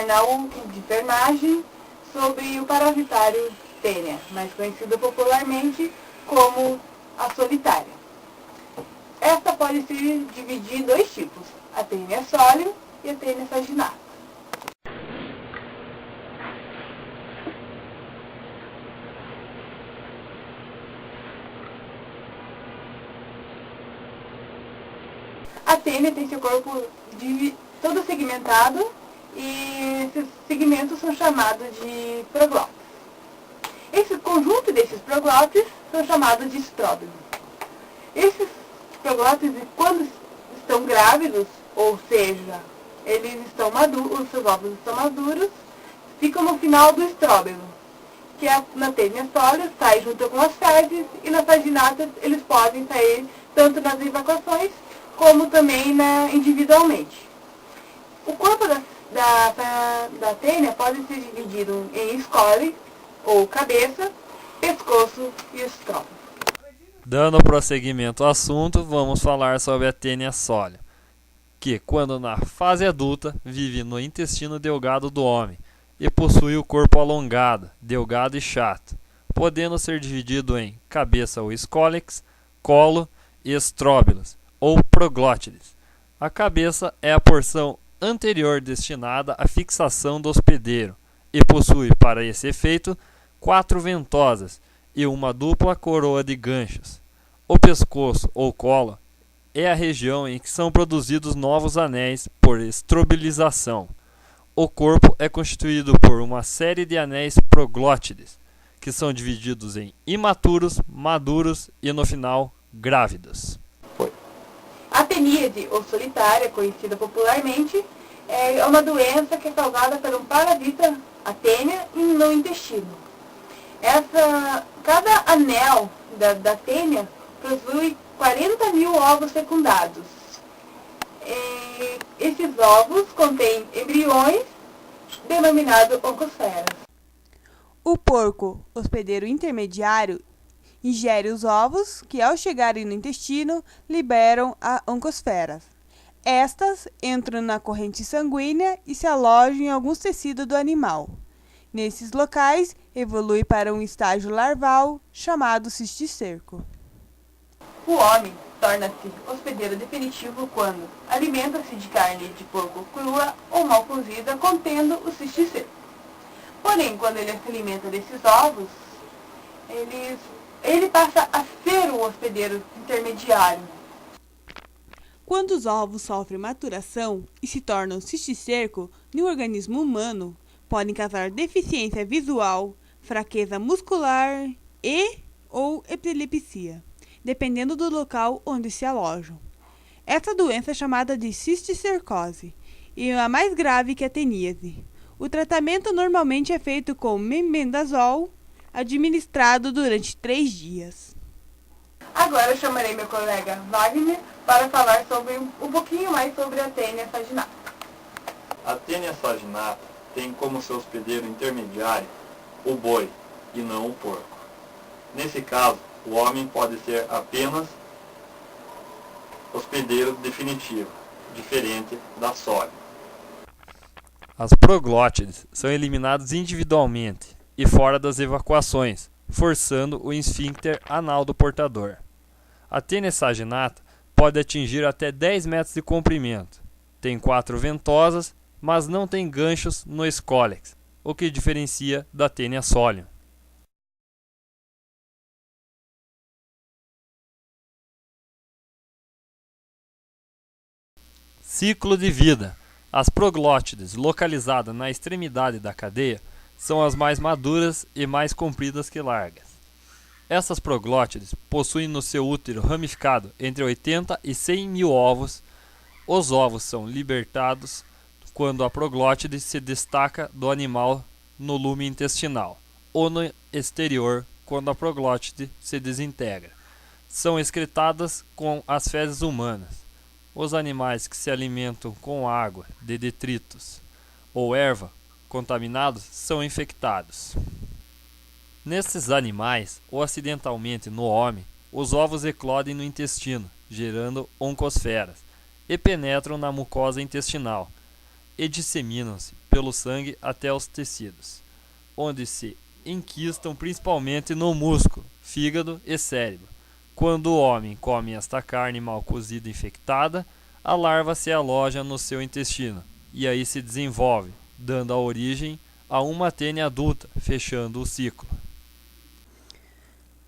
jornal de enfermagem sobre o parasitário tênia, mais conhecido popularmente como a solitária. Esta pode se dividir em dois tipos, a tênia sólio e a tênia saginata. A tênia tem seu corpo todo segmentado e esses segmentos são chamados de proglótis. Esse conjunto desses proglótis são chamados de estróbilo. Esses proglótis, quando estão grávidos, ou seja, eles estão maduros, os seus óvulos estão maduros, ficam no final do estróbilo, que na tênia sólio sai junto com as fezes, e nas vaginatas eles podem sair tanto nas evacuações como também individualmente. O corpo da tênia pode ser dividido em escole, ou cabeça, pescoço e estróbilo. Dando prosseguimento ao assunto, vamos falar sobre a tênia sólio, que, quando na fase adulta, vive no intestino delgado do homem e possui o corpo alongado, delgado e chato, podendo ser dividido em cabeça ou escólex, colo e estróbilos, ou proglótides. A cabeça é a porção anterior destinada à fixação do hospedeiro e possui, para esse efeito, 4 ventosas e uma dupla coroa de ganchos. O pescoço ou colo é a região em que são produzidos novos anéis por estrobilização. O corpo é constituído por uma série de anéis proglótides, que são divididos em imaturos, maduros e, no final, grávidos. A teníase, ou solitária, conhecida popularmente, é uma doença que é causada por um parasita, a tênia, no intestino. Cada anel da tênia possui 40 mil ovos fecundados. Esses ovos contêm embriões denominados oncosferas. O porco, hospedeiro intermediário, ingere os ovos que, ao chegarem no intestino, liberam a oncosferas. Estas entram na corrente sanguínea e se alojam em alguns tecidos do animal. Nesses locais, evolui para um estágio larval chamado cisticerco. O homem torna-se hospedeiro definitivo quando alimenta-se de carne de porco crua ou mal cozida contendo o cisticerco. Porém, quando ele se alimenta desses ovos, ele passa a ser o hospedeiro intermediário. Quando os ovos sofrem maturação e se tornam cisticerco no organismo humano, podem causar deficiência visual, fraqueza muscular e ou epilepsia, dependendo do local onde se alojam. Essa doença é chamada de cisticercose e é a mais grave que a teníase. O tratamento normalmente é feito com mebendazol, administrado durante 3 dias. Agora eu chamarei meu colega Wagner para falar um pouquinho mais sobre a tênia saginata. A tênia saginata tem como seu hospedeiro intermediário o boi e não o porco. Nesse caso, o homem pode ser apenas hospedeiro definitivo, diferente da sólio. As proglótides são eliminadas individualmente e fora das evacuações, forçando o esfíncter anal do portador. A tênia saginata pode atingir até 10 metros de comprimento. Tem 4 ventosas, mas não tem ganchos no escólex, o que diferencia da tênia sólio. Ciclo de vida. As proglótides, localizadas na extremidade da cadeia, são as mais maduras e mais compridas que largas. Essas proglótides possuem no seu útero ramificado entre 80 e 100 mil ovos. Os ovos são libertados quando a proglótide se destaca do animal no lume intestinal, ou no exterior quando a proglótide se desintegra. São excretadas com as fezes humanas. Os animais que se alimentam com água de detritos ou erva contaminados são infectados. Nesses animais, ou acidentalmente no homem, os ovos eclodem no intestino, gerando oncosferas, e penetram na mucosa intestinal, e disseminam-se pelo sangue até os tecidos, onde se enquistam principalmente no músculo, fígado e cérebro. Quando o homem come esta carne mal cozida infectada, a larva se aloja no seu intestino e aí se desenvolve, dando a origem a uma tênia adulta, fechando o ciclo.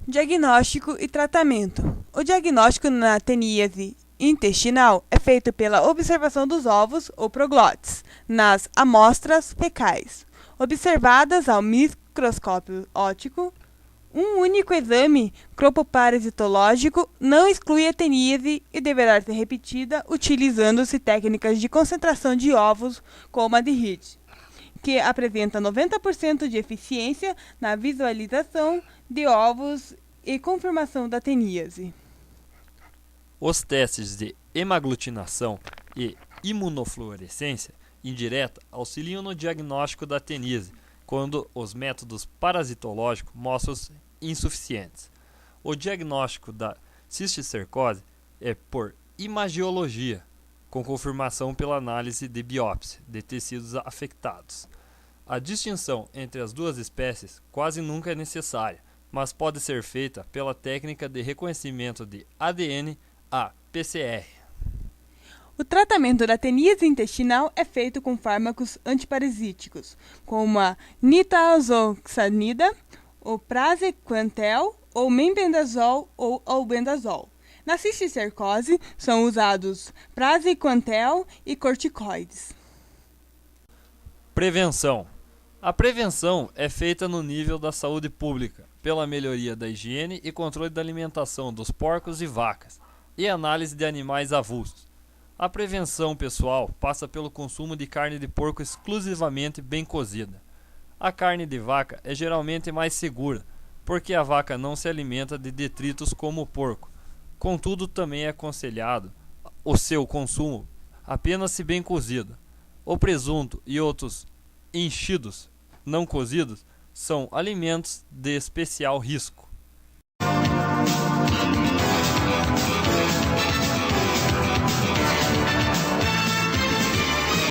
Diagnóstico e tratamento. O diagnóstico na teníase intestinal é feito pela observação dos ovos ou proglotes nas amostras fecais, observadas ao microscópio óptico. Um único exame cropoparasitológico não exclui a teníase e deverá ser repetida utilizando-se técnicas de concentração de ovos como a de Ridge, que apresenta 90% de eficiência na visualização de ovos e confirmação da teníase. Os testes de hemaglutinação e imunofluorescência indireta auxiliam no diagnóstico da teníase, quando os métodos parasitológicos mostram insuficientes. O diagnóstico da cisticercose é por imagiologia, com confirmação pela análise de biópsia de tecidos afetados. A distinção entre as duas espécies quase nunca é necessária, mas pode ser feita pela técnica de reconhecimento de ADN a PCR. O tratamento da teníase intestinal é feito com fármacos antiparasíticos, como a nitazoxanida, o praziquantel, ou mebendazol ou albendazol. Na cisticercose, são usados praziquantel e corticoides. Prevenção. A prevenção é feita no nível da saúde pública, pela melhoria da higiene e controle da alimentação dos porcos e vacas, e análise de animais avulsos. A prevenção pessoal passa pelo consumo de carne de porco exclusivamente bem cozida. A carne de vaca é geralmente mais segura, porque a vaca não se alimenta de detritos como o porco. Contudo, também é aconselhado o seu consumo apenas se bem cozido. O presunto e outros enchidos não cozidos são alimentos de especial risco.